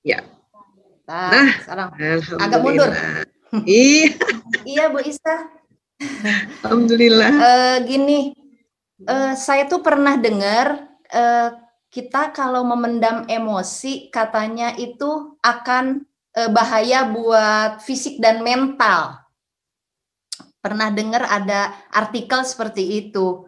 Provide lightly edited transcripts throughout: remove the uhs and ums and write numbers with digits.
Ya. Nah, sekarang agak mundur. Iya. Iya, Bu Isa. Alhamdulillah. Gini, saya tuh pernah dengar kita kalau memendam emosi katanya itu akan bahaya buat fisik dan mental. Pernah dengar ada artikel seperti itu.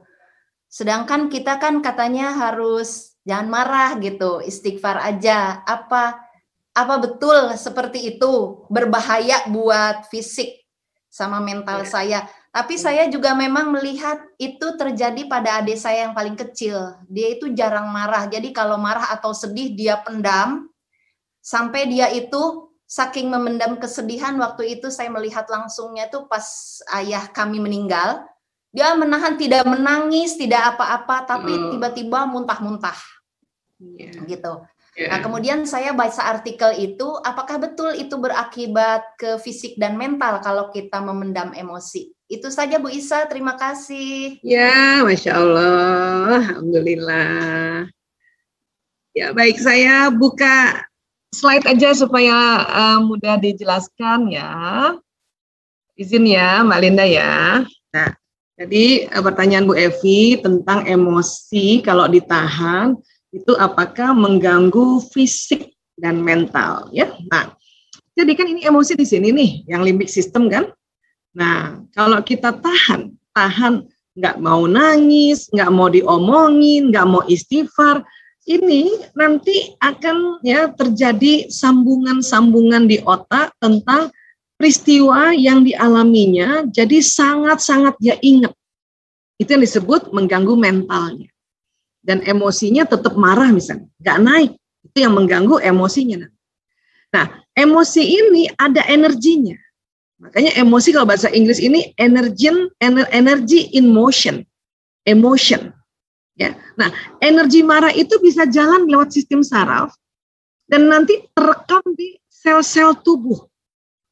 Sedangkan kita kan katanya harus jangan marah gitu, istighfar aja. Apa betul seperti itu berbahaya buat fisik sama mental saya? Tapi saya juga memang melihat itu terjadi pada adik saya yang paling kecil. Dia itu jarang marah. Jadi kalau marah atau sedih dia pendam sampai dia itu saking memendam kesedihan. Waktu itu saya melihat langsungnya tuh pas ayah kami meninggal. Dia menahan, tidak menangis, tidak apa-apa, tapi tiba-tiba muntah-muntah. Gitu. Nah, kemudian saya baca artikel itu, apakah betul itu berakibat ke fisik dan mental kalau kita memendam emosi? Itu saja Bu Isa, terima kasih. Ya, Masya Allah, Alhamdulillah. Ya, baik, saya buka slide aja supaya mudah dijelaskan ya. Izin ya, Mbak Linda ya. Nah, jadi pertanyaan Bu Evi tentang emosi kalau ditahan itu apakah mengganggu fisik dan mental ya. Nah, jadi kan ini emosi di sini nih, yang limbik system kan. Nah, kalau kita tahan nggak mau nangis, nggak mau diomongin, nggak mau istighfar, ini nanti akan ya terjadi sambungan-sambungan di otak tentang peristiwa yang dialaminya, jadi sangat-sangat dia ingat. Itu yang disebut mengganggu mentalnya. Dan emosinya tetap marah misalnya, nggak naik. Itu yang mengganggu emosinya. Nah, emosi ini ada energinya. Makanya emosi kalau bahasa Inggris ini energy in motion, emotion. Ya. Nah, energi marah itu bisa jalan lewat sistem saraf dan nanti terekam di sel-sel tubuh.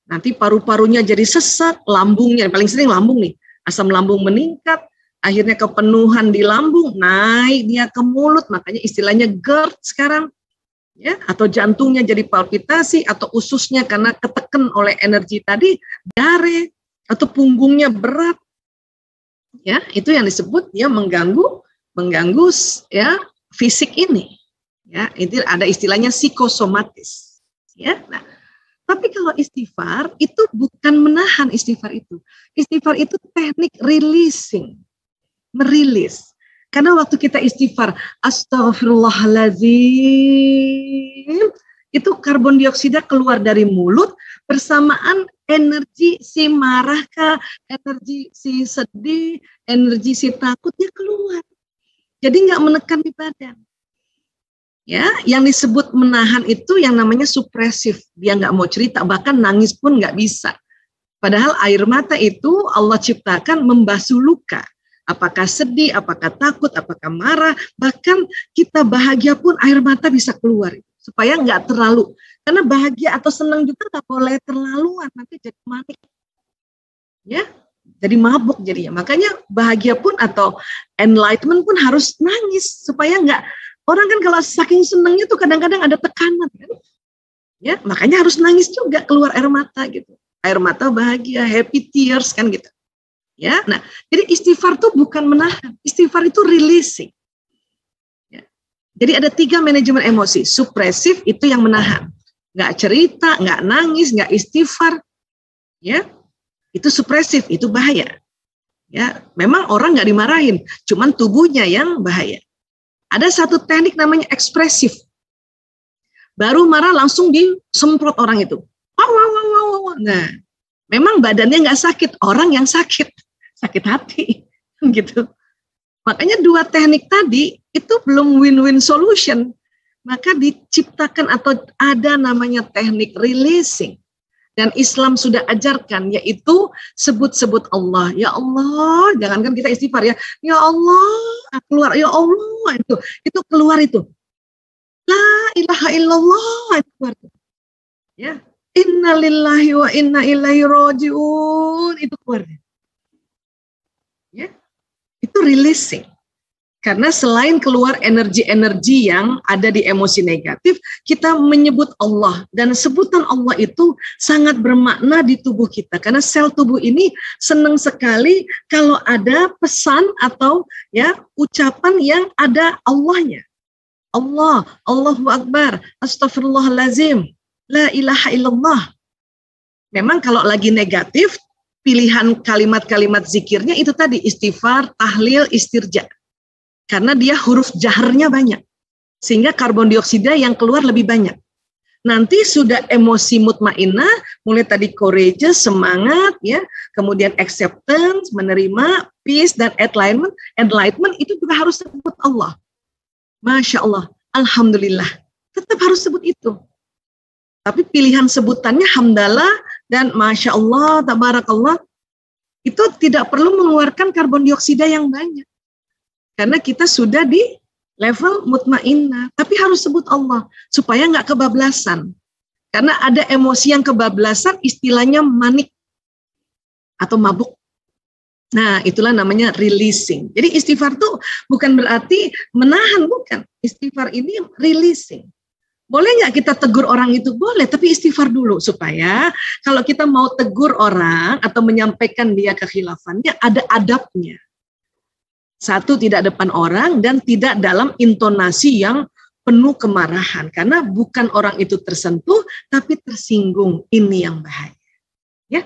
Nanti paru-parunya jadi sesak, lambungnya paling sering lambung nih, asam lambung meningkat, akhirnya kepenuhan di lambung, naik dia ke mulut, makanya istilahnya GERD sekarang. Ya, atau jantungnya jadi palpitasi, atau ususnya karena ketekan oleh energi tadi, diare, atau punggungnya berat. Ya, itu yang disebut ya mengganggu ya fisik ini. Ya, itu ada istilahnya psikosomatis. Ya, nah, tapi kalau istighfar itu bukan menahan istighfar itu. Istighfar itu teknik releasing, merilis. Karena waktu kita istighfar, astagfirullahaladzim, itu karbon dioksida keluar dari mulut bersamaan energi si marah kah, energi si sedih, energi si takutnya keluar. Jadi nggak menekan di badan. Ya, yang disebut menahan itu yang namanya supresif. Dia nggak mau cerita, bahkan nangis pun nggak bisa. Padahal air mata itu Allah ciptakan membasuh luka. Apakah sedih, apakah takut, apakah marah, bahkan kita bahagia pun air mata bisa keluar. Supaya nggak terlalu, karena bahagia atau senang juga nggak boleh terlaluan, nanti jadi manik. Ya, jadi mabuk jadinya. Makanya bahagia pun atau enlightenment pun harus nangis, supaya nggak, orang kan kalau saking senangnya tuh kadang-kadang ada tekanan. Kan? Ya, makanya harus nangis juga, keluar air mata gitu. Air mata bahagia, happy tears kan gitu. Ya, nah, jadi istighfar itu bukan menahan, istighfar itu releasing. Ya. Jadi ada 3 manajemen emosi. Supresif itu yang menahan, nggak cerita, nggak nangis, nggak istighfar, ya, itu supresif, itu bahaya. Ya, memang orang nggak dimarahin, cuman tubuhnya yang bahaya. Ada satu teknik namanya ekspresif. Baru marah langsung disemprot orang itu. Nah, memang badannya nggak sakit, orang yang sakit hati, gitu. Makanya 2 teknik tadi itu belum win-win solution. Maka diciptakan atau ada namanya teknik releasing. Dan Islam sudah ajarkan, yaitu sebut-sebut Allah. Ya Allah, jangankan kita istighfar ya. Ya Allah, keluar. Ya Allah, itu keluar itu. La ilaha illallah, itu keluar. Ya. Innalillahi wa inna ilaihi raji'un, itu keluar. Ya, itu releasing. Karena selain keluar energi-energi yang ada di emosi negatif, kita menyebut Allah. Dan sebutan Allah itu sangat bermakna di tubuh kita. Karena sel tubuh ini senang sekali kalau ada pesan atau ya ucapan yang ada Allahnya. Allah, Allahu Akbar, Astaghfirullahalazim, La ilaha illallah. Memang kalau lagi negatif, pilihan kalimat-kalimat zikirnya itu tadi, istighfar, tahlil, istirja. Karena dia huruf jaharnya banyak. Sehingga karbon dioksida yang keluar lebih banyak. Nanti sudah emosi mutmainnah, mulai tadi courageous, semangat, ya, kemudian acceptance, menerima, peace, dan enlightenment itu juga harus sebut Allah. Masya Allah, Alhamdulillah. Tetap harus sebut itu. Tapi pilihan sebutannya hamdalah dan Masya Allah, tabarakallah, itu tidak perlu mengeluarkan karbon dioksida yang banyak. Karena kita sudah di level mutmainnah, tapi harus sebut Allah supaya nggak kebablasan. Karena ada emosi yang kebablasan, istilahnya manik atau mabuk. Nah, itulah namanya releasing. Jadi istighfar itu bukan berarti menahan, bukan. Istighfar ini releasing. Boleh nggak kita tegur orang itu? Boleh, tapi istighfar dulu supaya kalau kita mau tegur orang atau menyampaikan dia kekhilafannya, ada adabnya. Satu, tidak depan orang, dan tidak dalam intonasi yang penuh kemarahan. Karena bukan orang itu tersentuh, tapi tersinggung. Ini yang bahaya. Ya,